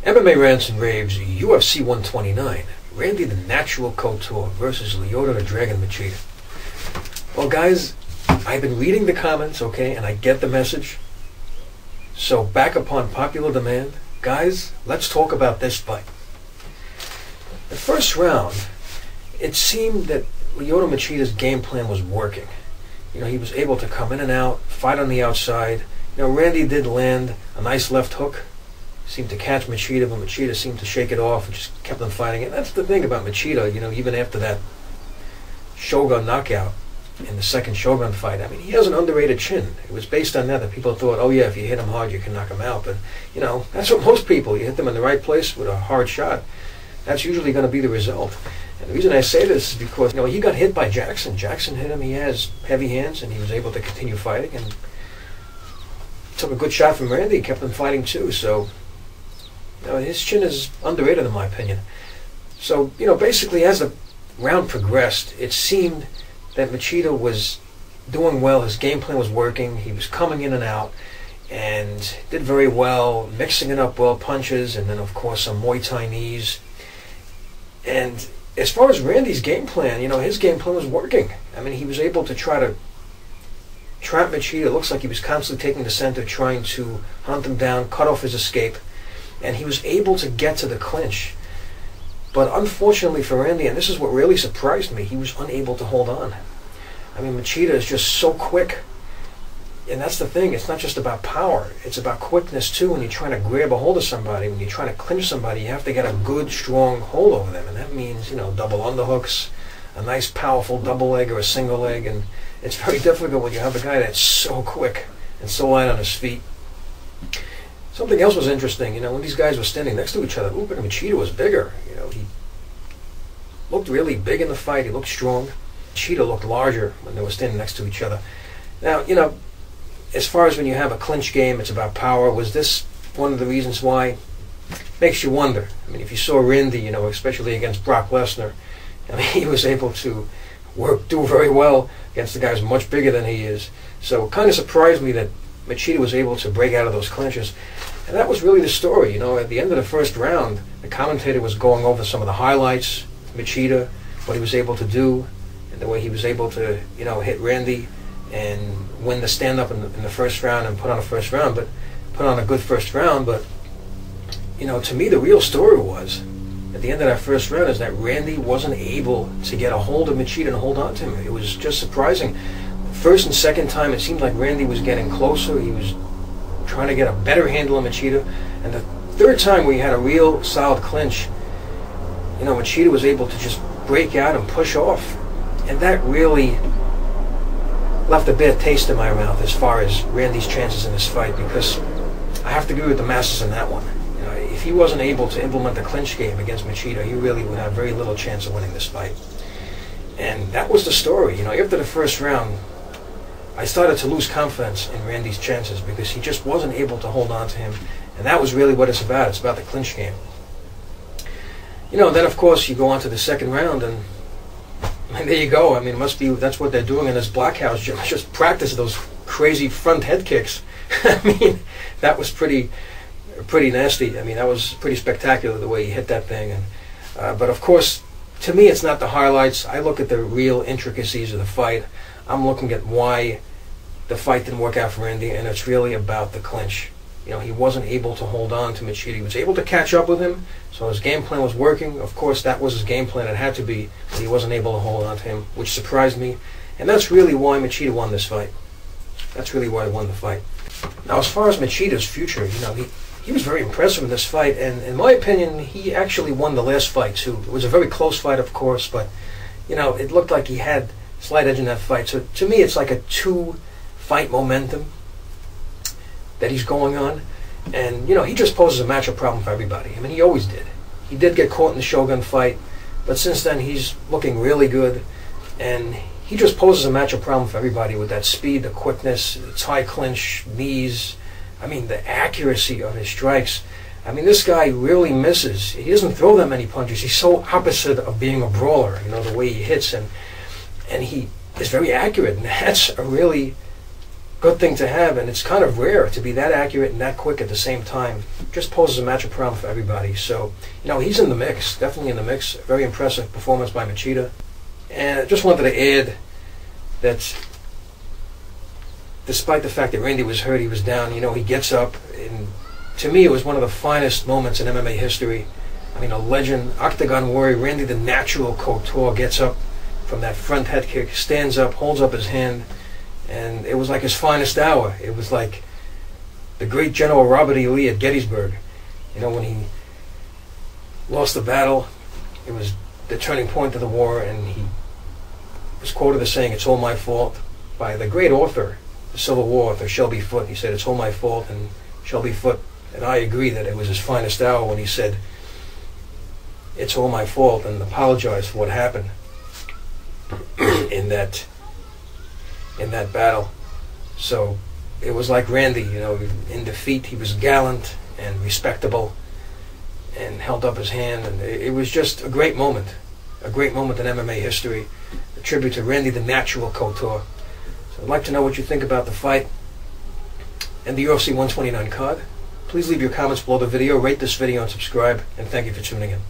MMA Rants and Raves, UFC 129. Randy the Natural Couture versus Lyoto the Dragon Machida. Well, guys, I've been reading the comments, okay, and I get the message. So, back upon popular demand, guys, let's talk about this fight. The first round, it seemed that Lyoto Machida's game plan was working. You know, he was able to come in and out, fight on the outside. You know, Randy did land a nice left hook. Seemed to catch Machida, but Machida seemed to shake it off and just kept on fighting. And that's the thing about Machida, you know, even after that Shogun knockout in the second Shogun fight, I mean, he has an underrated chin. It was based on that people thought, oh yeah, if you hit him hard, you can knock him out. But, you know, that's what most people, you hit them in the right place with a hard shot, that's usually going to be the result. And the reason I say this is because, you know, he got hit by Jackson. Jackson hit him, he has heavy hands, and he was able to continue fighting, and took a good shot from Randy, kept him fighting too, so... You know, his chin is underrated in my opinion. So, you know, basically as the round progressed, it seemed that Machida was doing well. His game plan was working. He was coming in and out and did very well, mixing it up well, punches, and then of course some Muay Thai knees. And as far as Randy's game plan, you know, his game plan was working. I mean, he was able to try to trap Machida. It looks like he was constantly taking the center, trying to hunt him down, cut off his escape. And he was able to get to the clinch. But unfortunately for Randy, and this is what really surprised me, he was unable to hold on. I mean, Machida is just so quick. And that's the thing, it's not just about power, it's about quickness too. When you're trying to grab a hold of somebody, when you're trying to clinch somebody, you have to get a good, strong hold over them. And that means, you know, double underhooks, a nice, powerful double leg or a single leg. And it's very difficult when you have a guy that's so quick and so light on his feet. Something else was interesting, you know, when these guys were standing next to each other, but Machida was bigger. You know, he looked really big in the fight. He looked strong. Machida looked larger when they were standing next to each other. Now, you know, as far as when you have a clinch game, it's about power. Was this one of the reasons why? Makes you wonder. I mean, if you saw Randy, you know, especially against Brock Lesnar, I mean, he was able to do very well against the guys much bigger than he is. So it kind of surprised me that Machida was able to break out of those clinches. And that was really the story. You know, at the end of the first round, the commentator was going over some of the highlights, Machida, what he was able to do, and the way he was able to, you know, hit Randy and win the stand-up in the first round and put on a good first round. But, you know, to me, the real story was, at the end of that first round, is that Randy wasn't able to get a hold of Machida and hold on to him. It was just surprising. First and second time, it seemed like Randy was getting closer. He was trying to get a better handle on Machida. And the third time we had a real solid clinch, you know, Machida was able to just break out and push off. And that really left a bad taste in my mouth as far as Randy's chances in this fight, because I have to agree with the masses on that one. You know, if he wasn't able to implement the clinch game against Machida, he really would have very little chance of winning this fight. And that was the story. You know, after the first round, I started to lose confidence in Randy's chances because he just wasn't able to hold on to him. And that was really what it's about. It's about the clinch game. You know, then of course you go on to the second round, and there you go. I mean, it must be, that's what they're doing in this Black House gym. Just practice those crazy front head kicks. I mean, that was pretty nasty. I mean, that was pretty spectacular the way he hit that thing. And but of course, to me, it's not the highlights. I look at the real intricacies of the fight. I'm looking at why the fight didn't work out for Randy, and it's really about the clinch. You know, he wasn't able to hold on to Machida. He was able to catch up with him, so his game plan was working. Of course, that was his game plan. It had to be, but he wasn't able to hold on to him, which surprised me. And that's really why Machida won this fight. That's really why he won the fight. Now, as far as Machida's future, you know, he was very impressive in this fight, and in my opinion, he actually won the last fight too. It was a very close fight, of course, but, you know, it looked like he had slight edge in that fight. So to me, it's like a two-fight momentum that he's going on. And, you know, he just poses a matchup problem for everybody. I mean, he always did. He did get caught in the Shogun fight, but since then he's looking really good. And he just poses a matchup problem for everybody with that speed, the quickness, the tie clinch, knees. I mean, the accuracy of his strikes. I mean, this guy really misses. He doesn't throw that many punches. He's so opposite of being a brawler, you know, the way he hits. And he is very accurate, and that's a really good thing to have, and it's kind of rare to be that accurate and that quick at the same time. Just poses a matchup problem for everybody. So, he's in the mix, definitely in the mix. Very impressive performance by Machida. And I just wanted to add that despite the fact that Randy was hurt, he was down, he gets up, and to me it was one of the finest moments in MMA history. I mean, a legend, Octagon Warrior, Randy the Natural Couture gets up from that front head kick, stands up, holds up his hand, and it was like his finest hour. It was like the great General Robert E. Lee at Gettysburg. When he lost the battle, it was the turning point of the war, and he was quoted as saying, "It's all my fault," by the great author, the Civil War author, Shelby Foote. He said, "It's all my fault," and Shelby Foote, and I agree that it was his finest hour when he said, "It's all my fault," and apologized for what happened in that battle. So it was like Randy, in defeat he was gallant and respectable and held up his hand, and it was just a great moment in MMA history, a tribute to Randy the Natural Couture. So I'd like to know what you think about the fight and the UFC 129 card. Please leave your comments below the video, rate this video and subscribe, and thank you for tuning in.